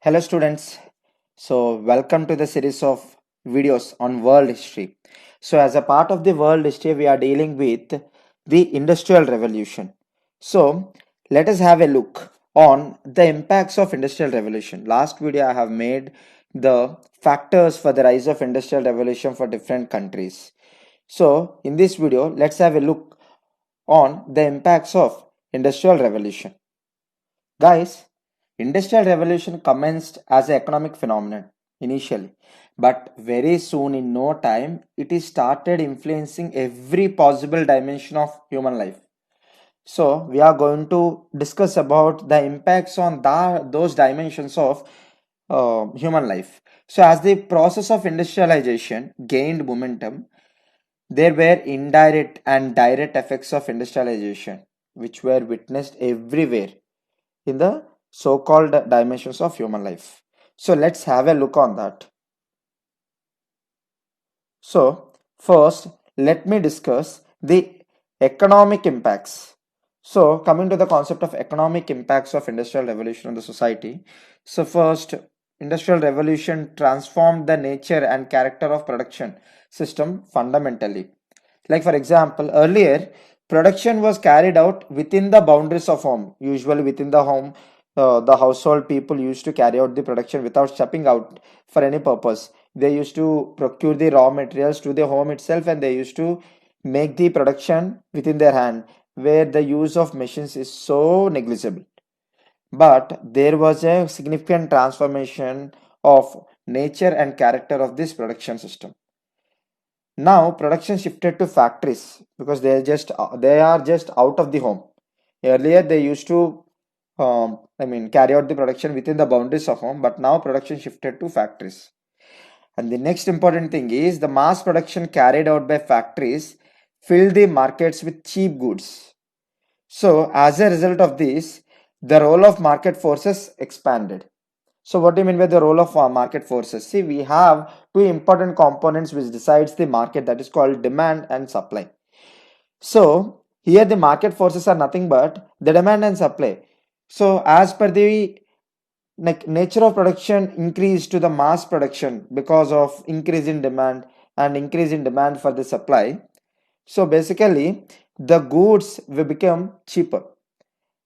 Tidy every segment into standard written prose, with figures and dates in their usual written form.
Hello students. Welcome to the series of videos on world history. As a part of the world history, we are dealing with the Industrial Revolution. So, let us have a look on the impacts of Industrial Revolution. Last video I have made the factors for the rise of Industrial Revolution for different countries. So, in this video, let's have a look on the impacts of Industrial Revolution. Guys, Industrial Revolution commenced as an economic phenomenon initially, but very soon in no time it is started influencing every possible dimension of human life. So we are going to discuss about the impacts on those dimensions of human life. So as the process of industrialization gained momentum, there were indirect and direct effects of industrialization which were witnessed everywhere in the so-called dimensions of human life. So let's have a look on that. So first, let me discuss the economic impacts. So coming to the concept of economic impacts of industrial revolution on the society. So first, industrial revolution transformed the nature and character of production system fundamentally. Like for example, earlier production was carried out within the boundaries of home. Usually within the home, the household people used to carry out the production without stepping out for any purpose. They used to procure the raw materials to the home itself, and they used to make the production within their hand, where the use of machines is so negligible. But there was a significant transformation of nature and character of this production system. Now production shifted to factories because they are just out of the home. Earlier they used to carry out the production within the boundaries of home, but now production shifted to factories. And the next important thing is the mass production carried out by factories filled the markets with cheap goods. So as a result of this, the role of market forces expanded. So what do you mean by the role of market forces? See, we have two important components which decides the market, that is called demand and supply. So here the market forces are nothing but the demand and supply. So as per the nature of production increased to the mass production because of increase in demand and increase in demand for the supply. So basically the goods will become cheaper,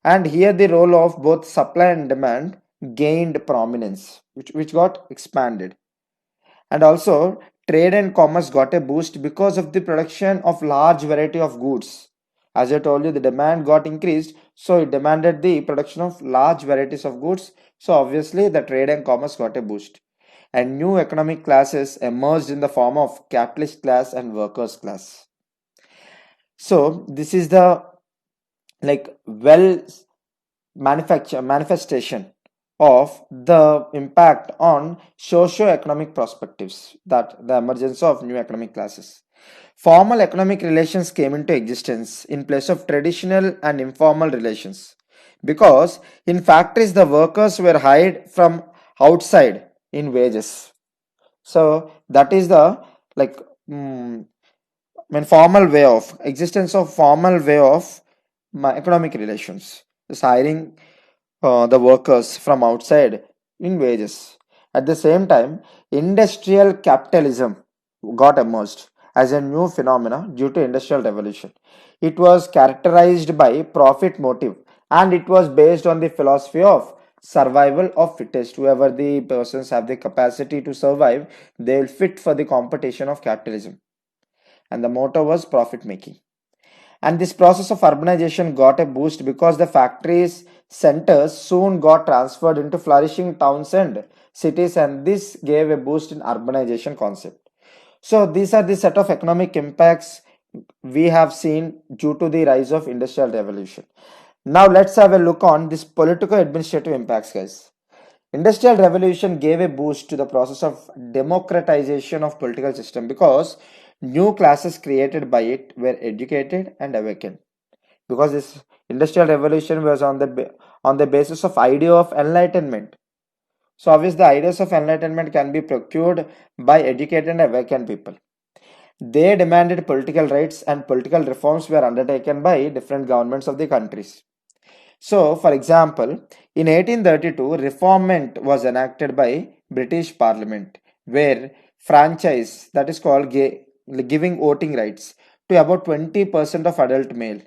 and here the role of both supply and demand gained prominence, which got expanded. And also trade and commerce got a boost because of the production of large variety of goods. As I told you, the demand got increased, so it demanded the production of large varieties of goods. So obviously the trade and commerce got a boost, and new economic classes emerged in the form of capitalist class and workers class. So this is the well manifestation of the impact on socio-economic perspectives, that the emergence of new economic classes. Formal economic relations came into existence in place of traditional and informal relations, because in factories the workers were hired from outside in wages. So that is the like mm, formal way of existence of formal way of economic relations is hiring the workers from outside in wages. At the same time, industrial capitalism got emerged as a new phenomena due to industrial revolution. It was characterized by profit motive, and it was based on the philosophy of survival of fittest. Whoever the persons have the capacity to survive, they will fit for the competition of capitalism, and the motto was profit making. And this process of urbanization got a boost because the factories centers soon got transferred into flourishing towns and cities, and this gave a boost in urbanization concept. So these are the set of economic impacts we have seen due to the rise of industrial revolution. Now let's have a look on this political administrative impacts, guys. Industrial revolution gave a boost to the process of democratization of political system because new classes created by it were educated and awakened. Because this industrial revolution was on the basis of idea of enlightenment. So obviously the ideas of enlightenment can be procured by educated and awakened people. They demanded political rights, and political reforms were undertaken by different governments of the countries. So, for example, in 1832, Reformment was enacted by British Parliament, where franchise, that is called giving voting rights to about 20% of adult male.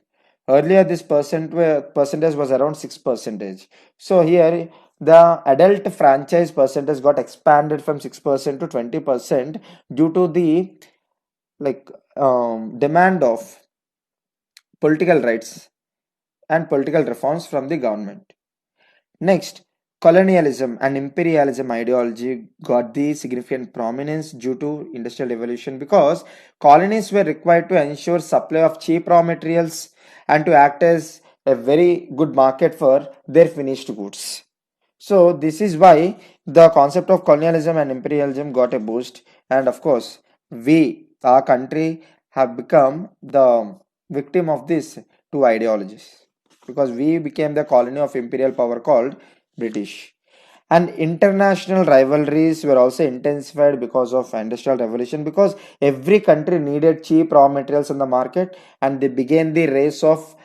Earlier, this percentage was around 6%. So here, the adult franchise percentage got expanded from 6% to 20% due to the like demand of political rights and political reforms from the government. Next, colonialism and imperialism ideology got the significant prominence due to industrial revolution because colonies were required to ensure supply of cheap raw materials and to act as a very good market for their finished goods. So this is why the concept of colonialism and imperialism got a boost, and of course our country have become the victim of these two ideologies because we became the colony of imperial power called British. And international rivalries were also intensified because of industrial revolution because every country needed cheap raw materials in the market, and they began the race of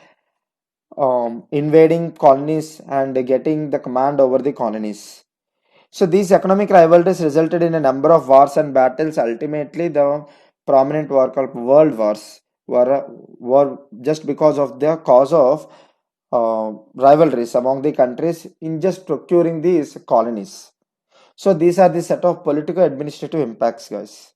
invading colonies and getting the command over the colonies. So these economic rivalries resulted in a number of wars and battles. Ultimately, the prominent war called world wars were just because of the cause of rivalries among the countries in just procuring these colonies. So these are the set of political administrative impacts, guys.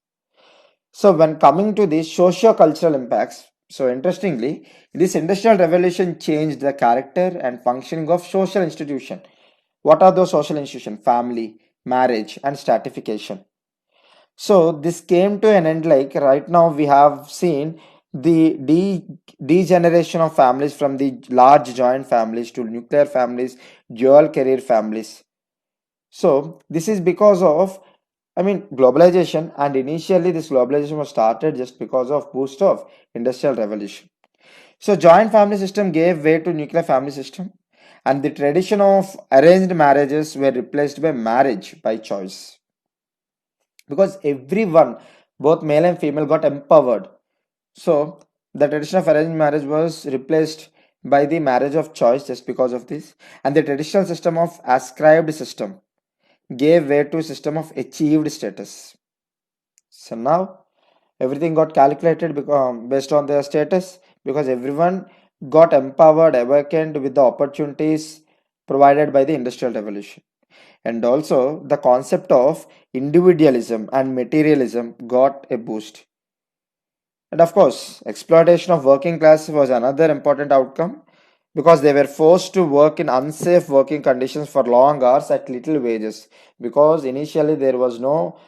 So when coming to the socio-cultural impacts, so interestingly, this industrial revolution changed the character and functioning of social institution. What are those social institutions? Family, marriage, and stratification. So this came to an end. Like right now, we have seen the degeneration of families from the large joint families to nuclear families, dual career families. So this is because of, globalization, and initially this globalization was started just because of boost of industrial revolution. So joint family system gave way to nuclear family system, and the tradition of arranged marriages were replaced by marriage by choice because everyone, both male and female, got empowered. So the tradition of arranged marriage was replaced by the marriage of choice just because of this, and the traditional system of ascribed system gave way to a system of achieved status. So now everything got calculated based on their status because everyone got empowered, awakened with the opportunities provided by the industrial revolution. And also the concept of individualism and materialism got a boost. And of course, exploitation of working class was another important outcome because they were forced to work in unsafe working conditions for long hours at little wages because initially there was no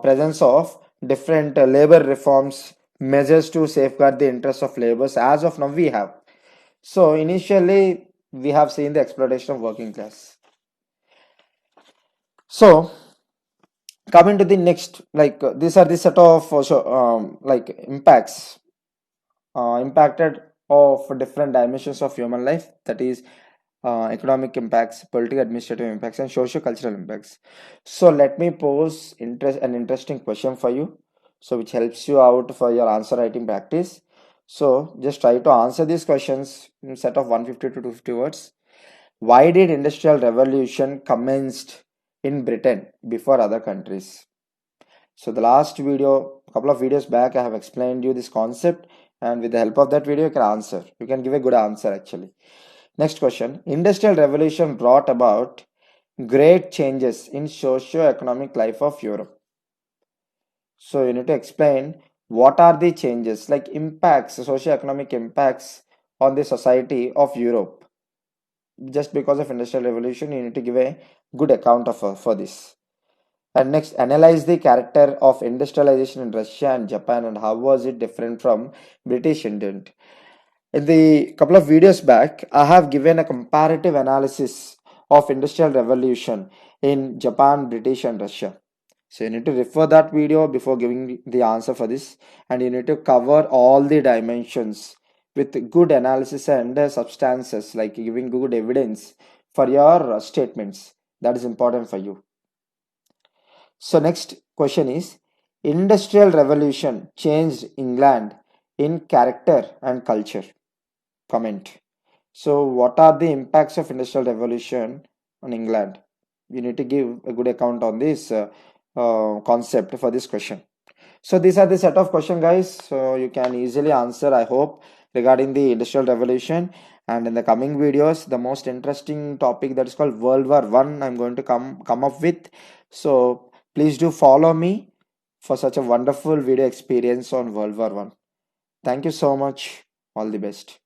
presence of different labor reforms measures to safeguard the interests of laborers as of now we have. So initially we have seen the exploitation of working class. So coming to the next, these are the set of impacts impacted of different dimensions of human life, that is economic impacts, political administrative impacts, and social cultural impacts. So let me pose an interesting question for you, so which helps you out for your answer writing practice. So just try to answer these questions in a set of 150 to 250 words. Why did industrial revolution commenced in Britain before other countries? So the last video, a couple of videos back, I have explained you this concept, and with the help of that video, you can answer. You can give a good answer actually. Next question. Industrial revolution brought about great changes in socio-economic life of Europe. So you need to explain what are the changes, like impacts, socio-economic impacts on the society of Europe. Just because of industrial revolution, you need to give a good account of for this. And next, analyze the character of industrialization in Russia and Japan and how was it different from British Indian. In the couple of videos back, I have given a comparative analysis of industrial revolution in Japan, British, and Russia. So you need to refer that video before giving the answer for this, and you need to cover all the dimensions with good analysis and substances, like giving good evidence for your statements. That is important for you. So next question is, industrial revolution changed England in character and culture. Comment. So what are the impacts of industrial revolution on England? You need to give a good account on this concept for this question. So these are the set of question, guys. So you can easily answer, I hope, regarding the industrial revolution. And in the coming videos, the most interesting topic that is called World War One, I'm going to come up with. So please do follow me for such a wonderful video experience on World War One. Thank you so much. All the best.